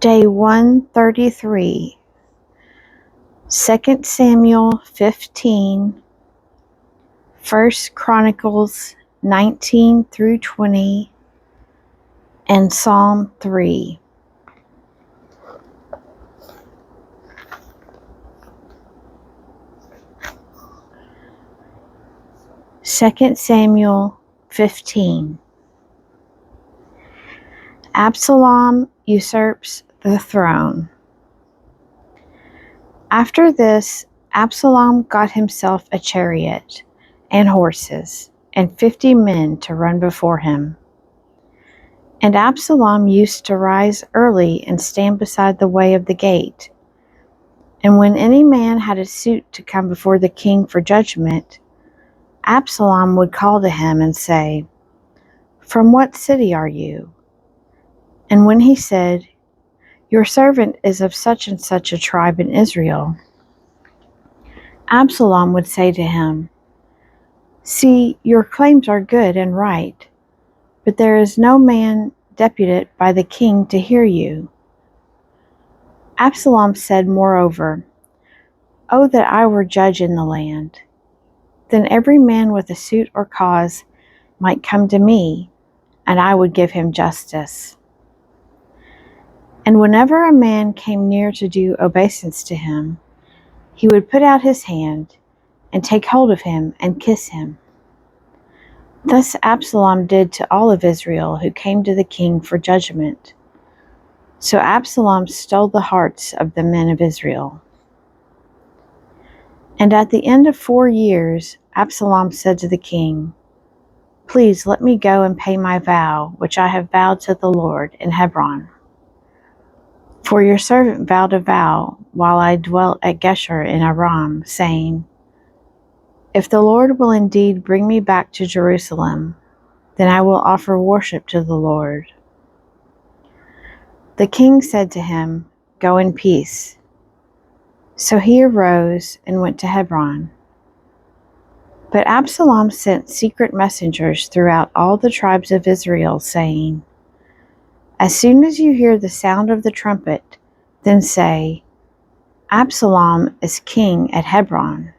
Day 133, 2 Samuel 15, 1 Chronicles 19 through 20, and Psalm 3. Second Samuel 15. Absalom usurps the throne. After this, Absalom got himself a chariot and horses and 50 men to run before him. And Absalom used to rise early and stand beside the way of the gate. And when any man had a suit to come before the king for judgment, Absalom would call to him and say, "From what city are you?" And when he said, "Your servant is of such and such a tribe in Israel," Absalom would say to him, "See, your claims are good and right, but there is no man deputed by the king to hear you." Absalom said moreover, "Oh, that I were judge in the land! Then every man with a suit or cause might come to me, and I would give him justice." And whenever a man came near to do obeisance to him, he would put out his hand and take hold of him and kiss him. Thus Absalom did to all of Israel who came to the king for judgment. So Absalom stole the hearts of the men of Israel. And at the end of 4 years, Absalom said to the king, "Please let me go and pay my vow, which I have vowed to the Lord in Hebron. For your servant vowed a vow while I dwelt at Geshur in Aram, saying, 'If the Lord will indeed bring me back to Jerusalem, then I will offer worship to the Lord.'" The king said to him, "Go in peace." So he arose and went to Hebron. But Absalom sent secret messengers throughout all the tribes of Israel, saying, "As soon as you hear the sound of the trumpet, then say, 'Absalom is king at Hebron.'"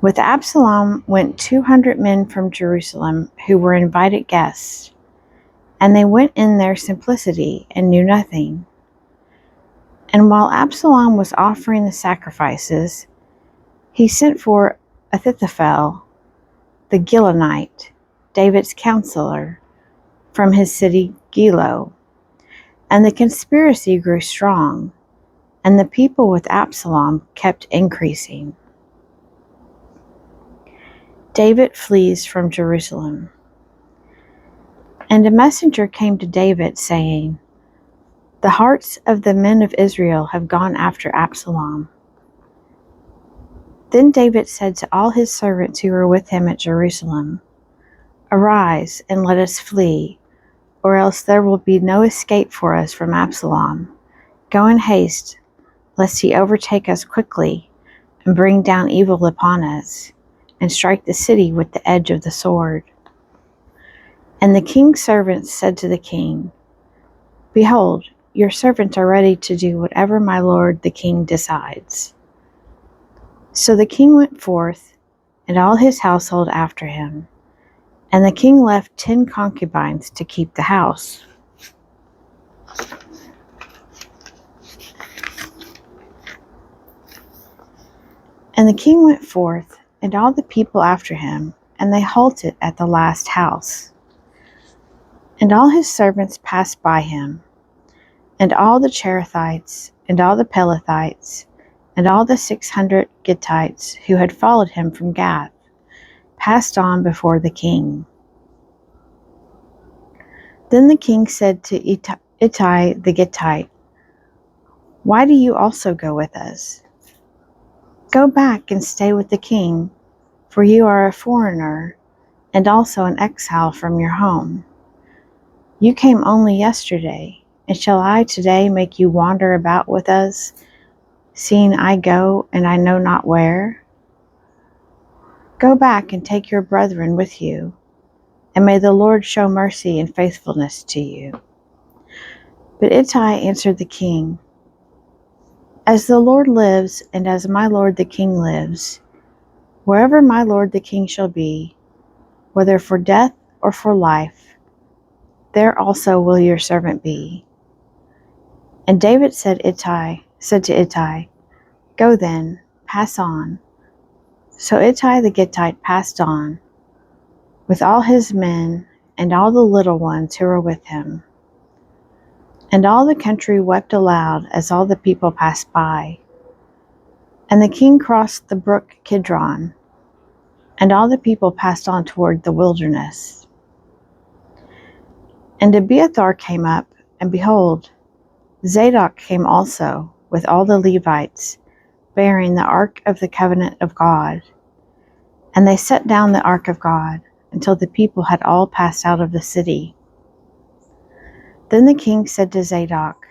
With Absalom went 200 men from Jerusalem who were invited guests, and they went in their simplicity and knew nothing. And while Absalom was offering the sacrifices, he sent for Ahithophel, the Gilonite, David's counselor, from his city Gilo. And the conspiracy grew strong, and the people with Absalom kept increasing. David flees from Jerusalem. And a messenger came to David, saying, "The hearts of the men of Israel have gone after Absalom." Then David said to all his servants who were with him at Jerusalem, "Arise and let us flee, or else there will be no escape for us from Absalom. Go in haste, lest he overtake us quickly and bring down evil upon us, and strike the city with the edge of the sword." And the king's servants said to the king, "Behold, your servants are ready to do whatever my lord the king decides." So the king went forth, and all his household after him, and the king left 10 concubines to keep the house. And the king went forth, and all the people after him, and they halted at the last house. And all his servants passed by him, and all the Cherethites, and all the Pelethites, and all the 600 Gittites who had followed him from Gath, passed on before the king. Then the king said to Ittai the Gittite, "Why do you also go with us? Go back and stay with the king, for you are a foreigner, and also an exile from your home. You came only yesterday, and shall I today make you wander about with us, seeing I go and I know not where? Go back and take your brethren with you, and may the Lord show mercy and faithfulness to you." But Ittai answered the king, "As the Lord lives, and as my lord the king lives, wherever my lord the king shall be, whether for death or for life, there also will your servant be." And David said to Ittai, "Go then, pass on." So Ittai the Gittite passed on, with all his men and all the little ones who were with him. And all the country wept aloud as all the people passed by. And the king crossed the brook Kidron, and all the people passed on toward the wilderness. And Abiathar came up, and behold, Zadok came also, with all the Levites, bearing the ark of the covenant of God. And they set down the ark of God, until the people had all passed out of the city. Then the king said to Zadok,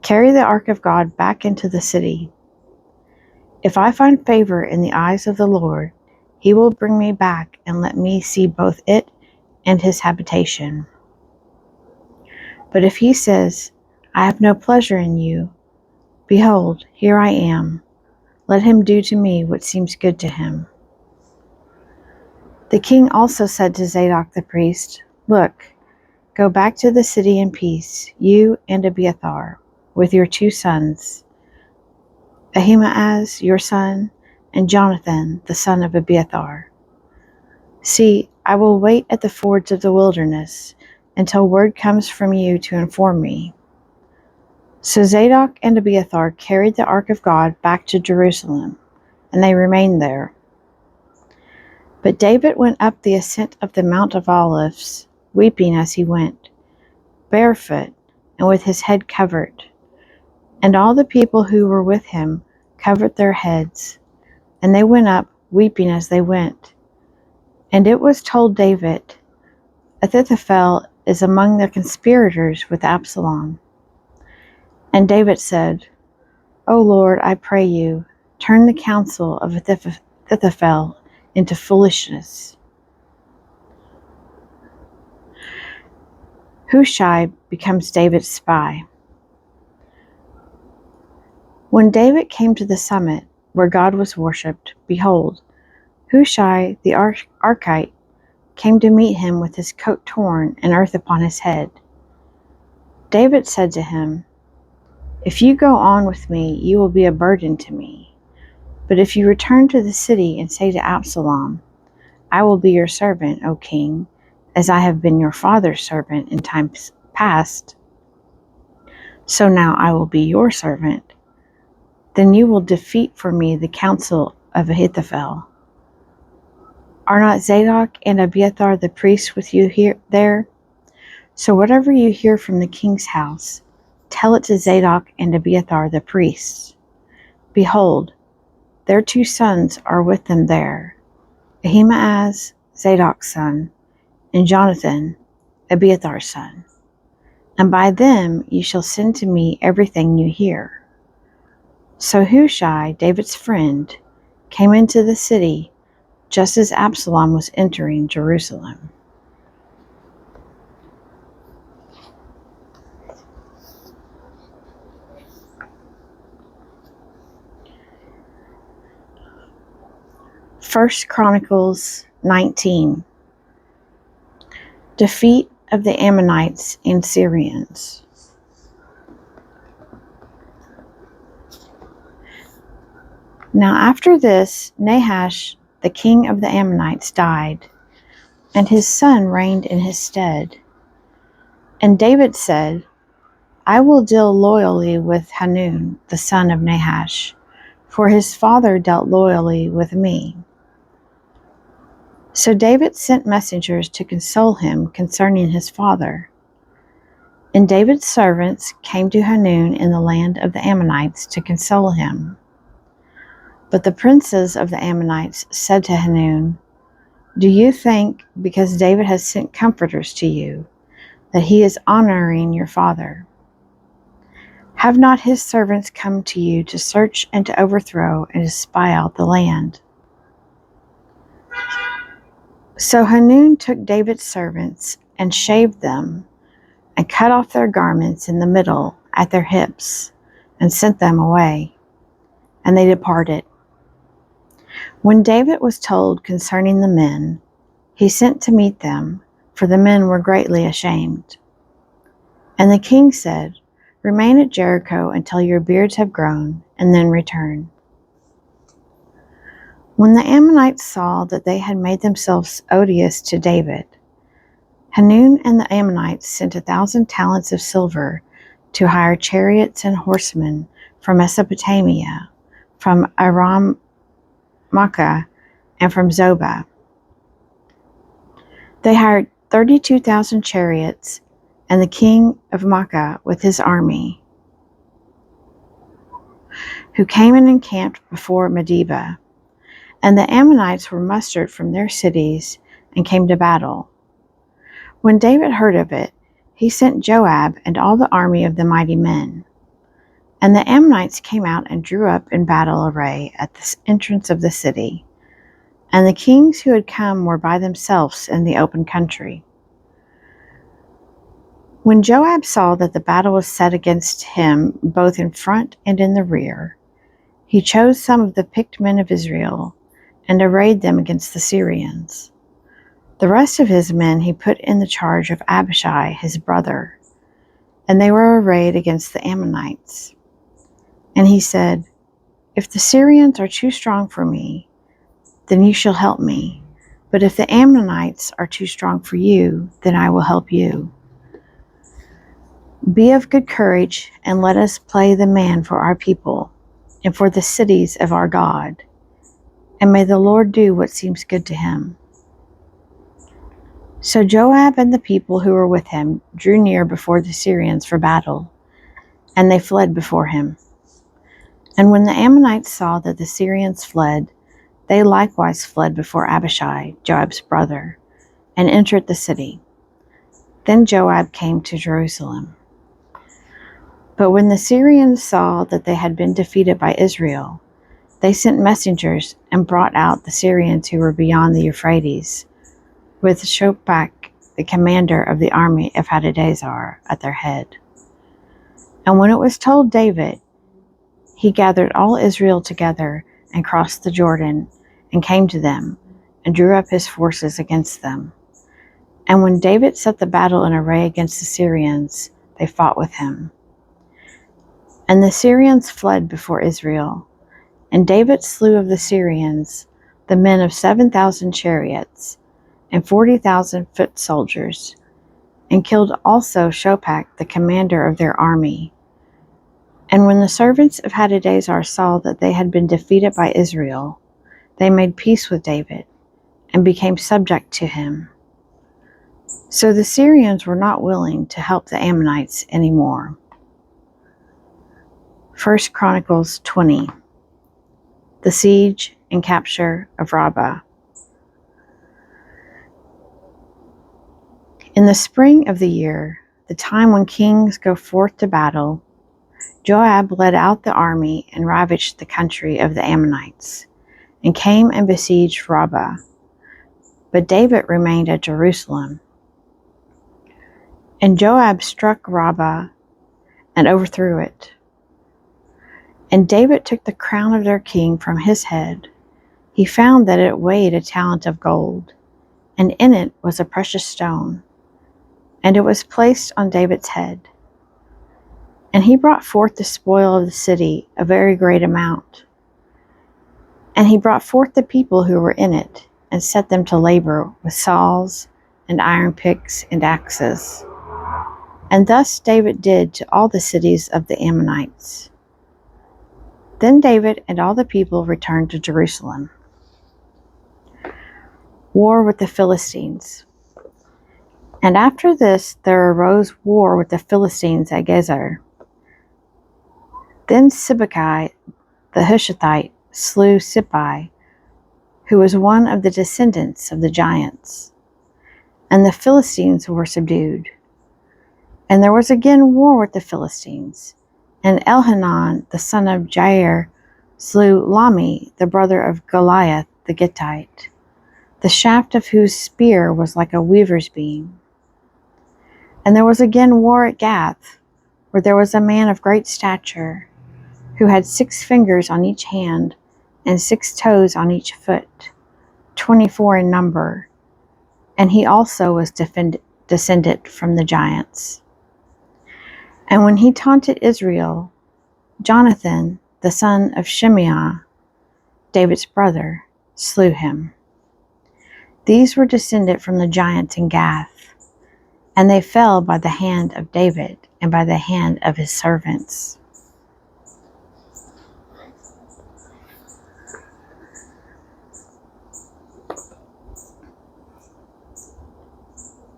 "Carry the ark of God back into the city. If I find favor in the eyes of the Lord, he will bring me back and let me see both it and his habitation. But if he says, 'I have no pleasure in you,' behold, here I am. Let him do to me what seems good to him." The king also said to Zadok the priest, "Look, go back to the city in peace, you and Abiathar, with your 2 sons, Ahimaaz your son, and Jonathan the son of Abiathar. See, I will wait at the fords of the wilderness until word comes from you to inform me." So Zadok and Abiathar carried the ark of God back to Jerusalem, and they remained there. But David went up the ascent of the Mount of Olives, weeping as he went, barefoot and with his head covered. And all the people who were with him covered their heads, and they went up, weeping as they went. And it was told David, "Ahithophel is among the conspirators with Absalom." And David said, "O Lord, I pray you, turn the counsel of Ahithophel into foolishness." Hushai becomes David's spy. When David came to the summit where God was worshipped, behold, Hushai the Archite came to meet him with his coat torn and earth upon his head. David said to him, "If you go on with me, you will be a burden to me. But if you return to the city and say to Absalom, 'I will be your servant, O king, as I have been your father's servant in times past, so now I will be your servant,' then you will defeat for me the counsel of Ahithophel. Are not Zadok and Abiathar the priests with you there? So whatever you hear from the king's house, tell it to Zadok and Abiathar the priests. Behold, their 2 sons are with them there, Ahimaaz, Zadok's son, and Jonathan, Abiathar's son. And by them you shall send to me everything you hear." So Hushai, David's friend, came into the city just as Absalom was entering Jerusalem. First Chronicles 19. Defeat of the Ammonites and Syrians. Now after this, Nahash, the king of the Ammonites, died, and his son reigned in his stead. And David said, "I will deal loyally with Hanun, the son of Nahash, for his father dealt loyally with me." So David sent messengers to console him concerning his father. And David's servants came to Hanun in the land of the Ammonites to console him. But the princes of the Ammonites said to Hanun, "Do you think, because David has sent comforters to you, that he is honoring your father? Have not his servants come to you to search and to overthrow and to spy out the land?" So Hanun took David's servants and shaved them, and cut off their garments in the middle at their hips, and sent them away. And they departed. When David was told concerning the men, he sent to meet them, for the men were greatly ashamed. And the king said, "Remain at Jericho until your beards have grown, and then return." When the Ammonites saw that they had made themselves odious to David, Hanun and the Ammonites sent 1,000 talents of silver to hire chariots and horsemen from Mesopotamia, from Aram Makkah, and from Zobah. They hired 32,000 chariots, and the king of Makkah with his army, who came and encamped before Medeba. And the Ammonites were mustered from their cities and came to battle. When David heard of it, he sent Joab and all the army of the mighty men. And the Ammonites came out and drew up in battle array at the entrance of the city. And the kings who had come were by themselves in the open country. When Joab saw that the battle was set against him both in front and in the rear, he chose some of the picked men of Israel and arrayed them against the Syrians. The rest of his men he put in the charge of Abishai, his brother, and they were arrayed against the Ammonites. And he said, "If the Syrians are too strong for me, then you shall help me. But if the Ammonites are too strong for you, then I will help you. Be of good courage, and let us play the man for our people, and for the cities of our God. And may the Lord do what seems good to him." So Joab and the people who were with him drew near before the Syrians for battle, and they fled before him. And when the Ammonites saw that the Syrians fled, they likewise fled before Abishai, Joab's brother, and entered the city. Then Joab came to Jerusalem. But when the Syrians saw that they had been defeated by Israel, they sent messengers and brought out the Syrians who were beyond the Euphrates, with Shobach, the commander of the army of Hadadezer, at their head. And when it was told David, he gathered all Israel together and crossed the Jordan and came to them and drew up his forces against them. And when David set the battle in array against the Syrians, they fought with him. And the Syrians fled before Israel. And David slew of the Syrians the men of 7,000 chariots and 40,000 foot soldiers, and killed also Shobach, the commander of their army. And when the servants of Hadadezer saw that they had been defeated by Israel, they made peace with David and became subject to him. So the Syrians were not willing to help the Ammonites anymore. 1 Chronicles 20. The siege and capture of Rabbah. In the spring of the year, the time when kings go forth to battle, Joab led out the army and ravaged the country of the Ammonites, and came and besieged Rabbah. But David remained at Jerusalem. And Joab struck Rabbah and overthrew it. And David took the crown of their king from his head. He found that it weighed a talent of gold, and in it was a precious stone, and it was placed on David's head. And he brought forth the spoil of the city, a very great amount. And he brought forth the people who were in it, and set them to labor with saws and iron picks and axes. And thus David did to all the cities of the Ammonites. Then David and all the people returned to Jerusalem. War with the Philistines. And after this there arose war with the Philistines at Gezer. Then Sibbecai the Hushathite slew Sippai, who was one of the descendants of the giants. And the Philistines were subdued. And there was again war with the Philistines. And Elhanan, the son of Jair, slew Lami, the brother of Goliath the Gittite, the shaft of whose spear was like a weaver's beam. And there was again war at Gath, where there was a man of great stature, who had 6 fingers on each hand, and 6 toes on each foot, 24 in number, and he also was descended from the giants. And when he taunted Israel, Jonathan, the son of Shimeah, David's brother, slew him. These were descended from the giants in Gath, and they fell by the hand of David and by the hand of his servants.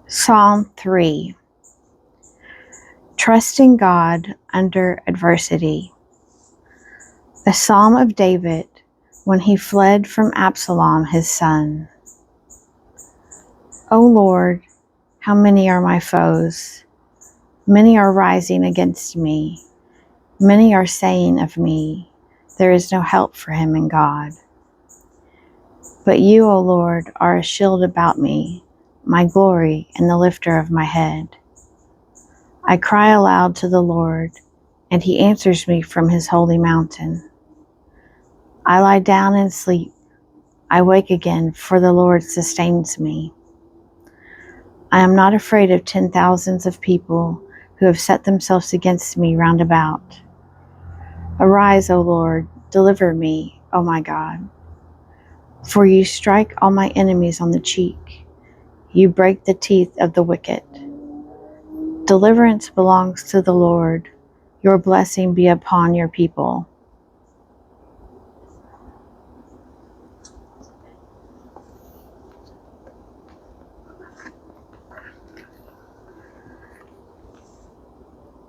Psalm 3. Trusting God under adversity. The Psalm of David when he fled from Absalom his son. O Lord, how many are my foes? Many are rising against me. Many are saying of me, there is no help for him in God. But you, O Lord, are a shield about me, my glory and the lifter of my head. I cry aloud to the Lord, and he answers me from his holy mountain. I lie down and sleep. I wake again, for the Lord sustains me. I am not afraid of 10,000s of people who have set themselves against me round about. Arise, O Lord, deliver me, O my God. For you strike all my enemies on the cheek. You break the teeth of the wicked. Deliverance belongs to the Lord. Your blessing be upon your people.